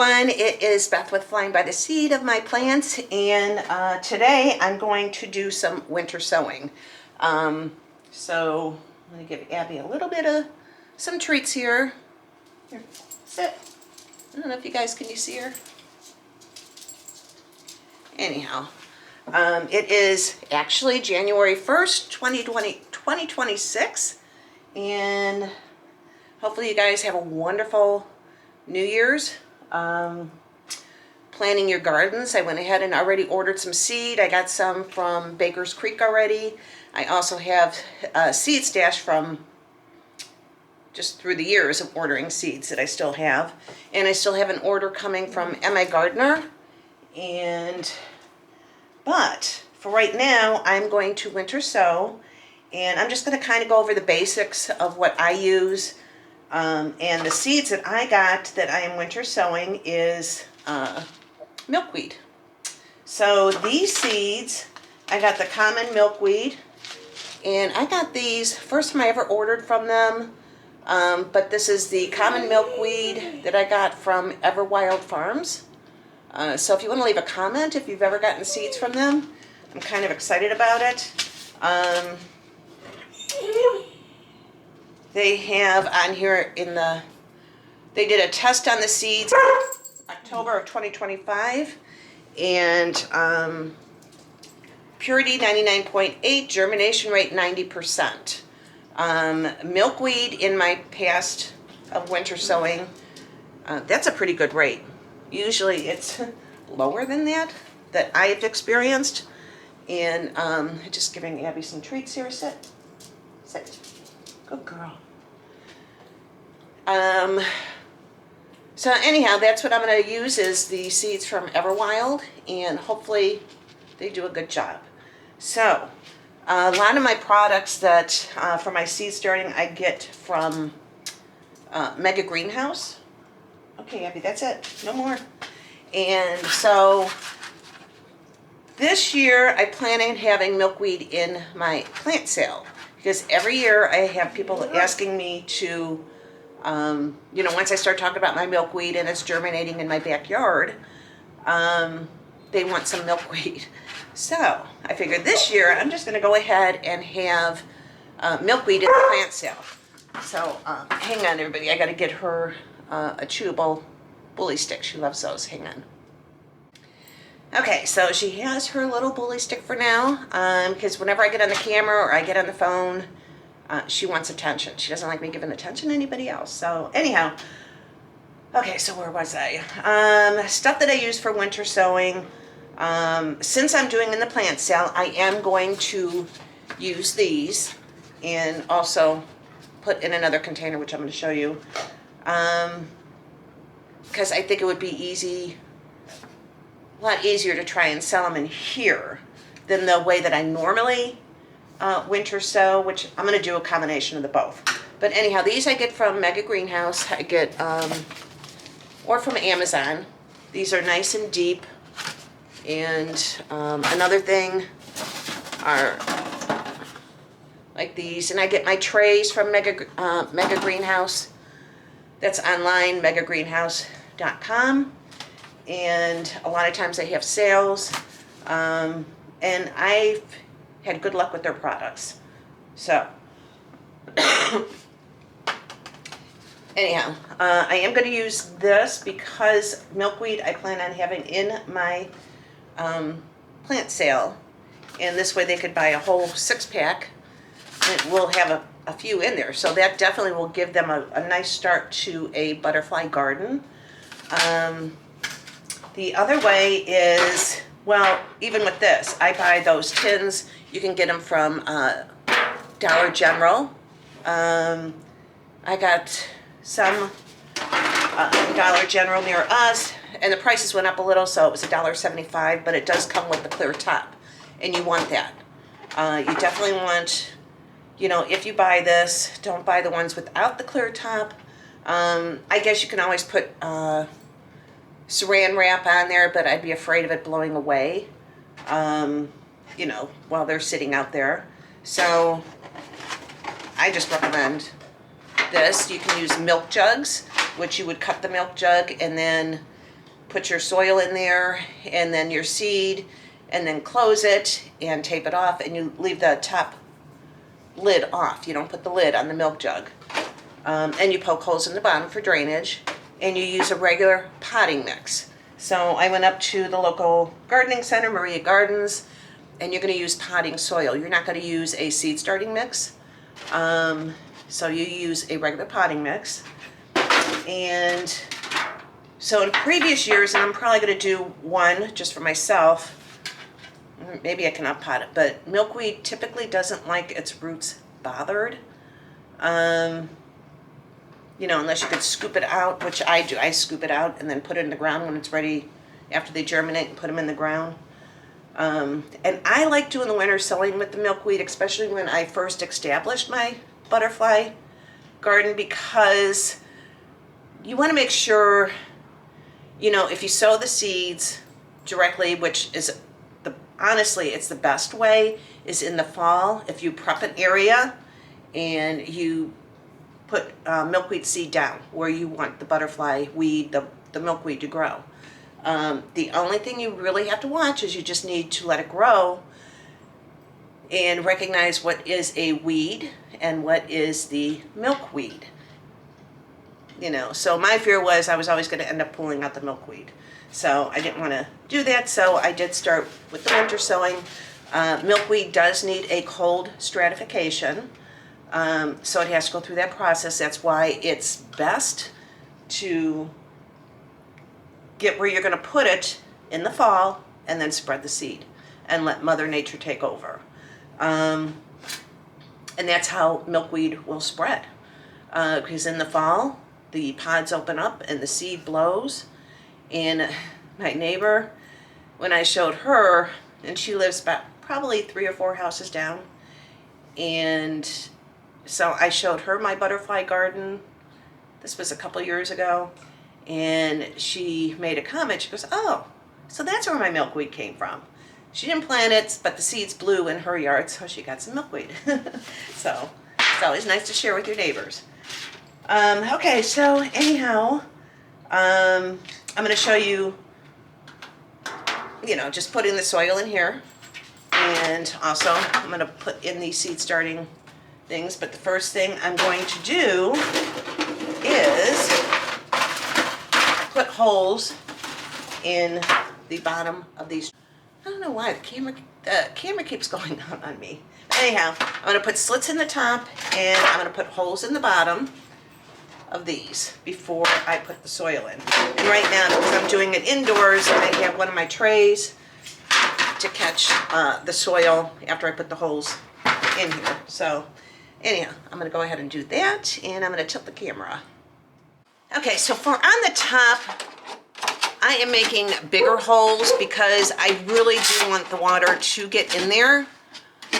everyone, it is Beth with Flying by the Seed of My Plants, and today I'm going to do some winter sowing. So I'm going to give Abby a little bit of some treats here. Here, sit. I don't know if you guys can see her. Anyhow, it is actually January 1st, 2026, and hopefully you guys have a wonderful New Year's. Planting your gardens. I went ahead and already ordered some seed. I got some from Baker's Creek already. I also have seed stash from just through the years of ordering seeds that I still have. And I still have an order coming from Emma Gardner. But for right now, I'm going to winter sow. And I'm just going to kind of go over the basics of what I use. And the seeds that I got that I am winter sowing is milkweed. So these seeds, I got the common milkweed, and I got these first time I ever ordered from them, but this is the common milkweed that I got from Everwilde Farms. So if you want to leave a comment if you've ever gotten seeds from them, I'm kind of excited about it. They have on here they did a test on the seeds October of 2025, and purity 99.8, germination rate 90%. Milkweed in my past of winter sowing, that's a pretty good rate. Usually it's lower than that I've experienced. And just giving Abby some treats here. Sit. Good girl. So anyhow, that's what I'm going to use is the seeds from Everwilde, and hopefully they do a good job. So a lot of my products that for my seed starting I get from Mega Greenhouse. Okay, Abby, that's it. No more. And so this year I plan on having milkweed in my plant sale, because every year I have people asking me to once I start talking about my milkweed and it's germinating in my backyard, they want some milkweed. So I figured this year I'm just going to go ahead and have milkweed in the plant sale. So hang on, everybody. I got to get her a chewable bully stick. She loves those. Hang on. Okay, so she has her little bully stick for now, because whenever I get on the camera or I get on the phone, she wants attention. She doesn't like me giving attention to anybody else. So anyhow, okay, so where was I? Stuff that I use for winter sowing. Since I'm doing in the plant sale, I am going to use these and also put in another container, which I'm going to show you, because I think it would be a lot easier to try and sell them in here than the way that I normally winter sow, which I'm going to do a combination of the both. But anyhow, these I get from Mega Greenhouse. I get, or from Amazon. These are nice and deep. And another thing are like these. And I get my trays from Mega Greenhouse. That's online, megagreenhouse.com. And a lot of times they have sales. And I've had good luck with their products. So anyhow, I am going to use this because milkweed I plan on having in my plant sale, and this way they could buy a whole 6-pack, and we'll have a few in there, so that definitely will give them a nice start to a butterfly garden. The other way is, well, even with this, I buy those tins. You can get them from Dollar General. I got some Dollar General near us, and the prices went up a little, so it was $1.75, but it does come with the clear top, and you want that. You definitely want, if you buy this, don't buy the ones without the clear top. I guess you can always put saran wrap on there, but I'd be afraid of it blowing away, while they're sitting out there. So I just recommend this. You can use milk jugs, which you would cut the milk jug and then put your soil in there and then your seed, and then close it and tape it off, and you leave the top lid off. You don't put the lid on the milk jug. And you poke holes in the bottom for drainage, and you use a regular potting mix. So I went up to the local gardening center, Maria Gardens, and you're going to use potting soil. You're not going to use a seed starting mix. So you use a regular potting mix. And so in previous years, and I'm probably going to do one just for myself, maybe I can up-pot it, but milkweed typically doesn't like its roots bothered. You know, unless you could scoop it out, which I do. I scoop it out and then put it in the ground when it's ready, after they germinate, and put them in the ground. And I like doing the winter sowing with the milkweed, especially when I first established my butterfly garden, because you want to make sure, you know, if you sow the seeds directly, which is honestly, it's the best way, is in the fall. If you prep an area and you put milkweed seed down where you want the butterfly weed, the milkweed to grow. The only thing you really have to watch is you just need to let it grow and recognize what is a weed and what is the milkweed. You know, so my fear was I was always going to end up pulling out the milkweed. So I didn't want to do that, so I did start with the winter sowing. Milkweed does need a cold stratification. So it has to go through that process. That's why it's best to get where you're going to put it in the fall and then spread the seed and let Mother Nature take over. And that's how milkweed will spread. Because in the fall, the pods open up and the seed blows. And my neighbor, when I showed her, and she lives about probably 3 or 4 houses down, and so I showed her my butterfly garden. This was a couple years ago, and she made a comment. She goes, "Oh, so that's where my milkweed came from." She didn't plant it, but the seeds blew in her yard, so she got some milkweed. So it's always nice to share with your neighbors. Okay, so anyhow, I'm going to show you, you know, just putting the soil in here, and also I'm going to put in these seed starting things, but the first thing I'm going to do is put holes in the bottom of these. I don't know why the camera keeps going out on me. Anyhow, I'm going to put slits in the top, and I'm going to put holes in the bottom of these before I put the soil in. And right now, because I'm doing it indoors, I have one of my trays to catch the soil after I put the holes in here. So anyhow, I'm going to go ahead and do that, and I'm going to tilt the camera. Okay, so for on the top, I am making bigger holes because I really do want the water to get in there.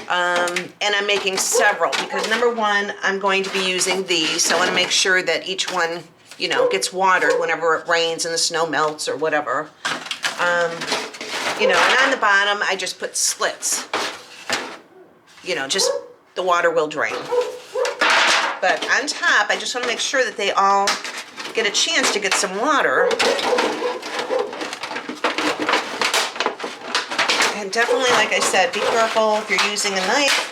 And I'm making several because number one, I'm going to be using these, so I want to make sure that each one, you know, gets watered whenever it rains and the snow melts or whatever. You know, and on the bottom, I just put slits. You know, just the water will drain. But on top, I just want to make sure that they all get a chance to get some water. And definitely, like I said, be careful if you're using a knife.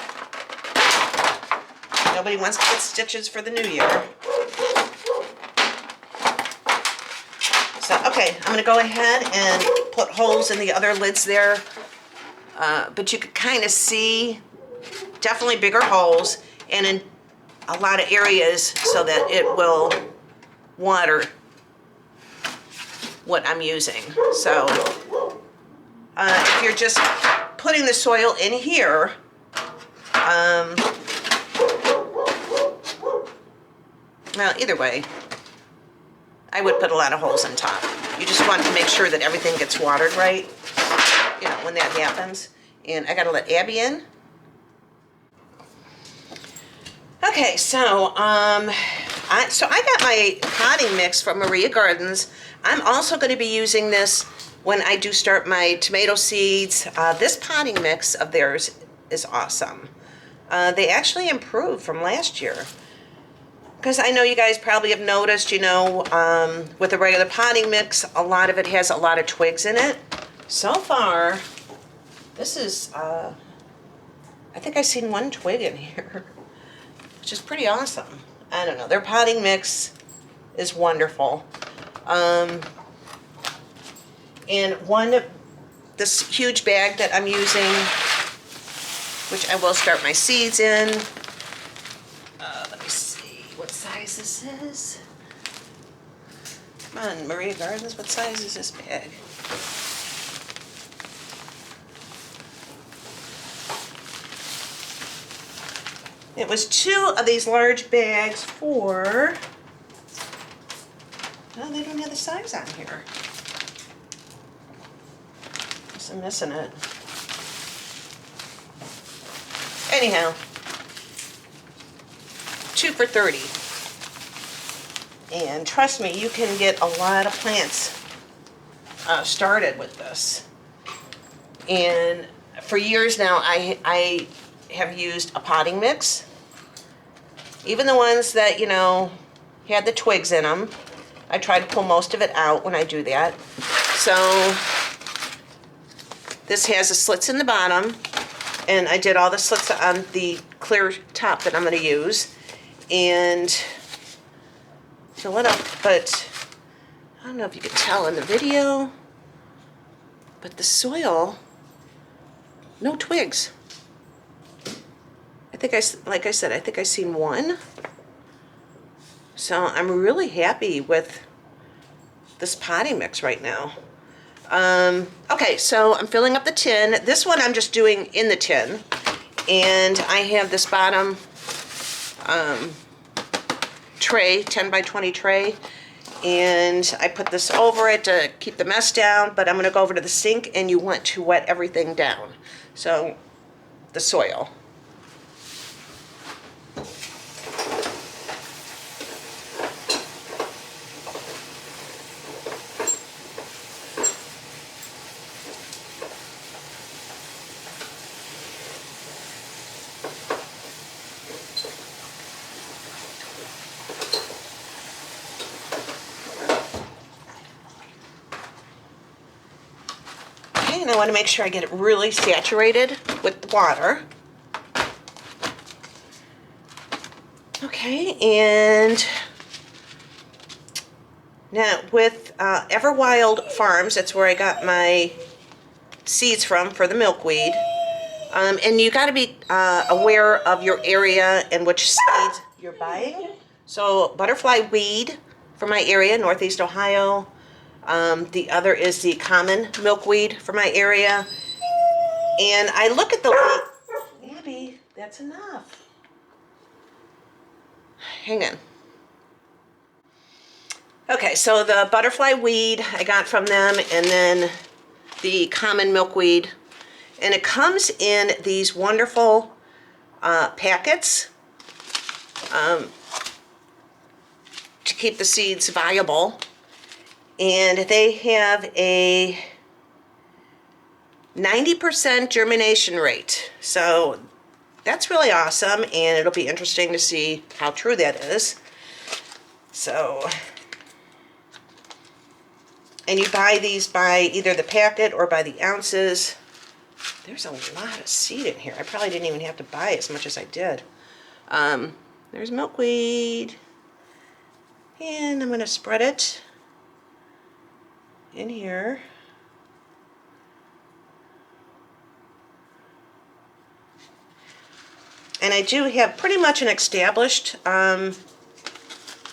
Nobody wants to get stitches for the new year. So, okay, I'm going to go ahead and put holes in the other lids there. But you can kind of see definitely bigger holes and in a lot of areas so that it will water what I'm using. So if you're just putting the soil in here, well, either way, I would put a lot of holes on top. You just want to make sure that everything gets watered right, you know, when that happens. And I gotta let Abby in. Okay, so I got my potting mix from Maria Gardens. I'm also going to be using this when I do start my tomato seeds. This potting mix of theirs is awesome. They actually improved from last year. because I know you guys probably have noticed, you know, with a regular potting mix, a lot of it has a lot of twigs in it. So far, this is, I think I've seen one twig in here, which is pretty awesome. I don't know, their potting mix is wonderful. And this huge bag that I'm using, which I will start my seeds in. Let me see what size this is. Come on, Maria Gardens, what size is this bag? It was 2 of these large bags for, oh, they don't have the size on here. Guess I'm missing it. Anyhow, 2 for $30. And trust me, you can get a lot of plants started with this. And for years now, I have used a potting mix. Even the ones that, you know, had the twigs in them. I try to pull most of it out when I do that. So this has the slits in the bottom, and I did all the slits on the clear top that I'm going to use, and fill it up. But I don't know if you could tell in the video, but the soil, no twigs. Like I said, I think I've seen one. So I'm really happy with this potting mix right now. Okay, so I'm filling up the tin. This one I'm just doing in the tin. And I have this bottom tray, 10 by 20 tray. And I put this over it to keep the mess down. But I'm going to go over to the sink, and you want to wet everything down. So the soil. And I want to make sure I get it really saturated with the water. Okay, and now with Everwilde Farms, that's where I got my seeds from for the milkweed. And you got to be aware of your area and which seeds you're buying. So butterfly weed for my area, Northeast Ohio. The other is the common milkweed for my area. And I look at the weed. Abby, that's enough. Hang on. Okay, so the butterfly weed I got from them, and then the common milkweed. And it comes in these wonderful packets to keep the seeds viable. And they have a 90% germination rate. So that's really awesome, and it'll be interesting to see how true that is. So, and you buy these by either the packet or by the ounces. There's a lot of seed in here. I probably didn't even have to buy as much as I did. There's milkweed. And I'm going to spread it in here. And I do have pretty much an established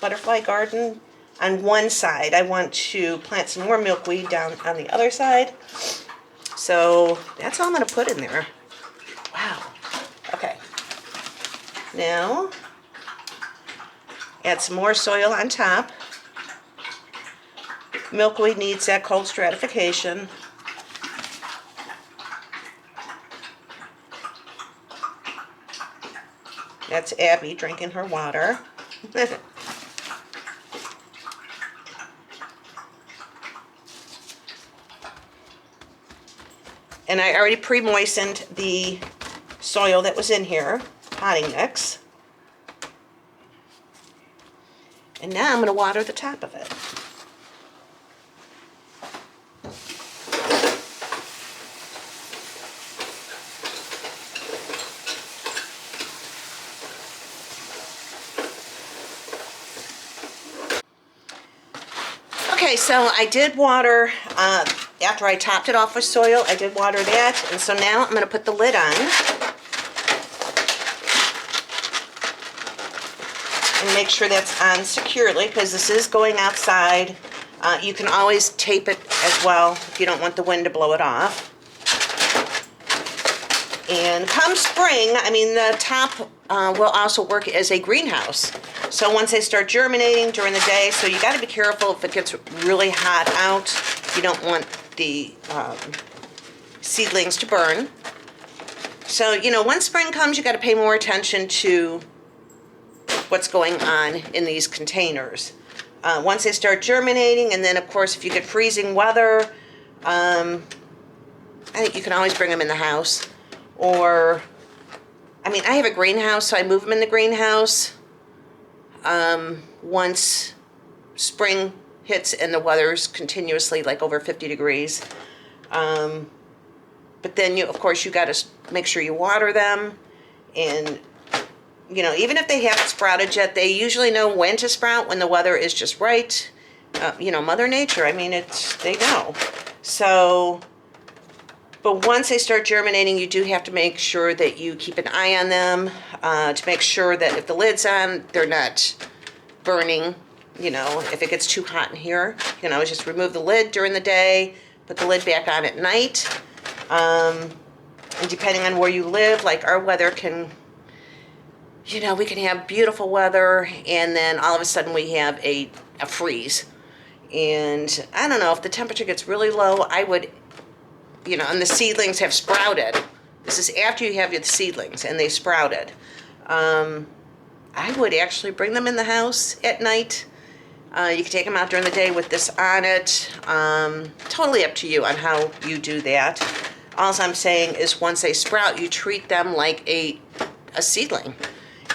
butterfly garden on one side. I want to plant some more milkweed down on the other side. So that's all I'm going to put in there. Wow. Okay. Now, add some more soil on top. Milkweed needs that cold stratification. That's Abby drinking her water. And I already pre-moistened the soil that was in here, potting mix. And now I'm going to water the top of it. Okay, so I did water, after I topped it off with soil, I did water that, and so now I'm going to put the lid on and make sure that's on securely, because this is going outside. You can always tape it as well if you don't want the wind to blow it off. And come spring, I mean, the top will also work as a greenhouse. So once they start germinating during the day, so you got to be careful if it gets really hot out. You don't want the seedlings to burn. So, you know, once spring comes, you got to pay more attention to what's going on in these containers. Once they start germinating, and then of course if you get freezing weather, I think you can always bring them in the house. Or, I mean, I have a greenhouse, so I move them in the greenhouse once spring hits and the weather's continuously like over 50 degrees. But then you, of course, you got to make sure you water them. And, you know, even if they haven't sprouted yet, they usually know when to sprout, when the weather is just right. You know, Mother Nature, I mean, they know. So, but once they start germinating, you do have to make sure that you keep an eye on them to make sure that if the lid's on, they're not burning. You know, if it gets too hot in here, you can always just remove the lid during the day, put the lid back on at night. And depending on where you live, like our weather can, you know, we can have beautiful weather and then all of a sudden we have a freeze. And I don't know, if the temperature gets really low, I would, you know, and the seedlings have sprouted. This is after you have your seedlings and they sprouted. I would actually bring them in the house at night. You can take them out during the day with this on it. Totally up to you on how you do that. All I'm saying is once they sprout, you treat them like a seedling.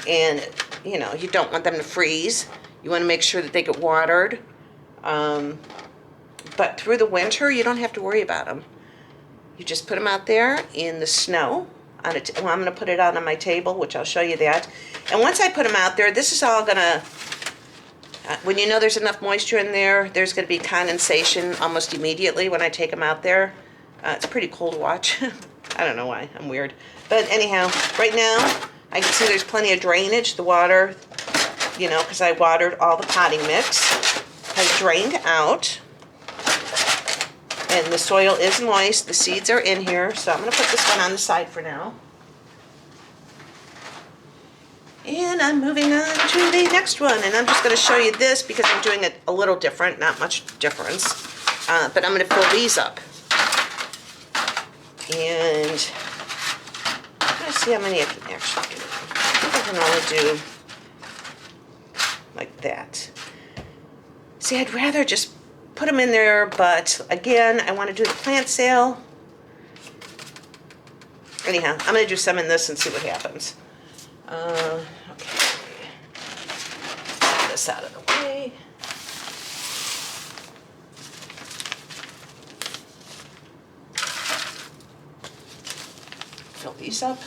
And, you know, you don't want them to freeze. You want to make sure that they get watered. But through the winter, you don't have to worry about them. You just put them out there in the snow. Well, I'm going to put it out on my table, which I'll show you that. And once I put them out there, this is all going to, when you know there's enough moisture in there, there's going to be condensation almost immediately when I take them out there. It's pretty cool to watch. I don't know why. I'm weird. But anyhow, right now, I can see there's plenty of drainage. The water, you know, because I watered all the potting mix, has drained out. And the soil is moist. The seeds are in here. So I'm going to put this one on the side for now. And I'm moving on to the next one. And I'm just going to show you this because I'm doing it a little different. Not much difference. But I'm going to fill these up. And I'm going to see how many I can actually do. I think I can only do like that. See, I'd rather just put them in there, but again, I want to do the plant sale. Anyhow, I'm going to do some in this and see what happens. Okay. Get this out of the way. Fill these up.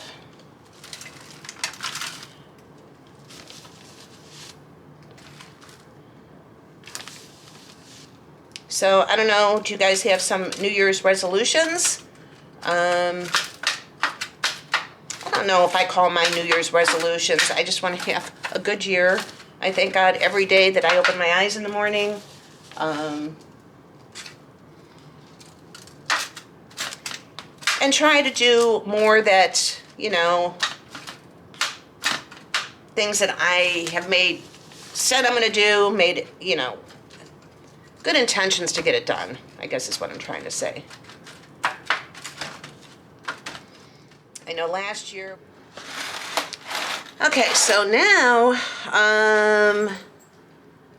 So, I don't know, do you guys have some New Year's resolutions? I don't know if I call my New Year's resolutions. I just want to have a good year. I thank God every day that I open my eyes in the morning. And try to do more that, you know, things that I have said I'm going to do, made, you know, good intentions to get it done, I guess is what I'm trying to say. I know last year. Okay, so now,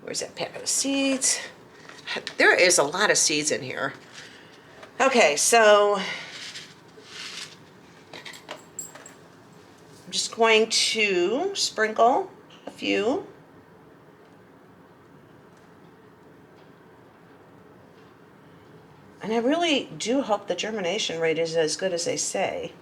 where's that pack of seeds? There is a lot of seeds in here. Okay, so I'm just going to sprinkle a few. And I really do hope the germination rate is as good as they say.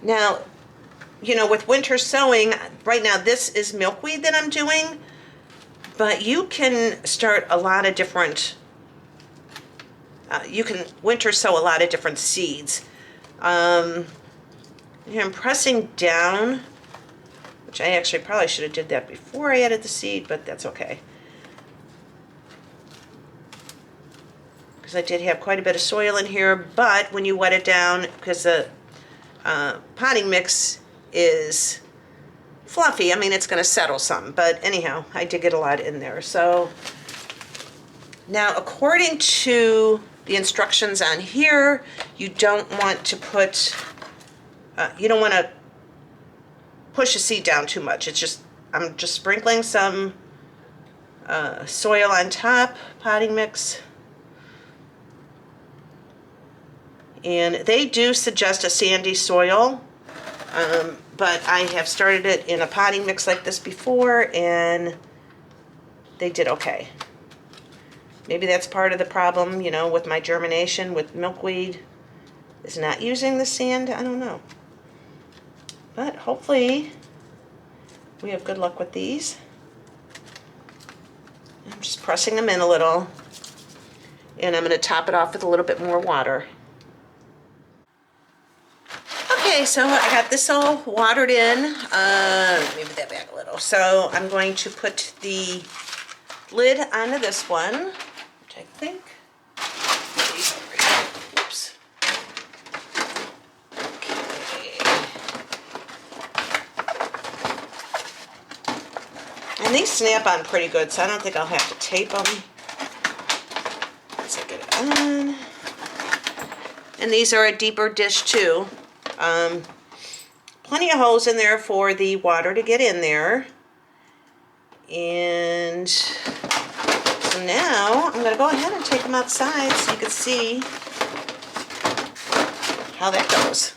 Now, you know, with winter sowing, right now this is milkweed that I'm doing, but you can start a lot of different, you can winter sow a lot of different seeds. Here I'm pressing down, which I actually probably should have did that before I added the seed, but that's okay. Because I did have quite a bit of soil in here, but when you wet it down, because the potting mix is fluffy, I mean, it's going to settle some, but anyhow, I did get a lot in there. So now, according to the instructions on here, you don't want to put, you don't want to push a seed down too much. It's just, I'm just sprinkling some soil on top, potting mix. And they do suggest a sandy soil, but I have started it in a potting mix like this before, and they did okay. Maybe that's part of the problem, you know, with my germination with milkweed, is not using the sand. I don't know. But hopefully we have good luck with these. I'm just pressing them in a little, and I'm going to top it off with a little bit more water. Okay, so I got this all watered in. Move that back a little. So I'm going to put the lid onto this one, which I think. Oops. Okay. And these snap on pretty good, so I don't think I'll have to tape them. Let's get it on. And these are a deeper dish too. Plenty of holes in there for the water to get in there. And so now I'm going to go ahead and take them outside so you can see how that goes.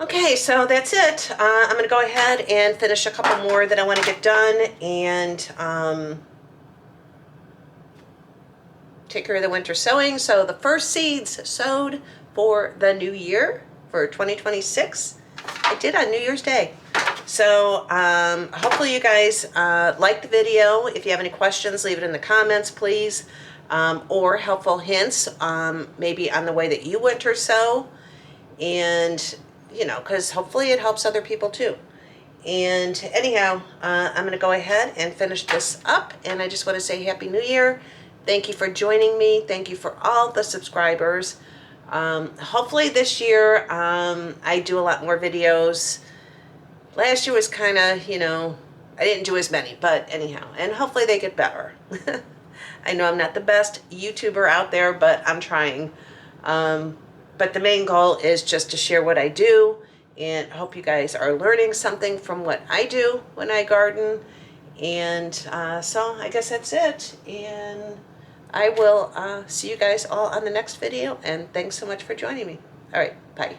Okay, so that's it. I'm going to go ahead and finish a couple more that I want to get done, and take care of the winter sowing. So the first seeds sowed for the new year, for 2026, I did on New Year's Day. So hopefully you guys liked the video. If you have any questions, leave it in the comments, please, or helpful hints, maybe on the way that you winter sow, and you know, because hopefully it helps other people too. And anyhow, I'm going to go ahead and finish this up, and I just want to say Happy New Year. Thank you for joining me. Thank you for all the subscribers. Hopefully this year I do a lot more videos. Last year was kind of, you know, I didn't do as many, but anyhow, and hopefully they get better. I know I'm not the best YouTuber out there, but I'm trying. But the main goal is just to share what I do, and I hope you guys are learning something from what I do when I garden. And so I guess that's it, and I will see you guys all on the next video, and thanks so much for joining me. All right, bye.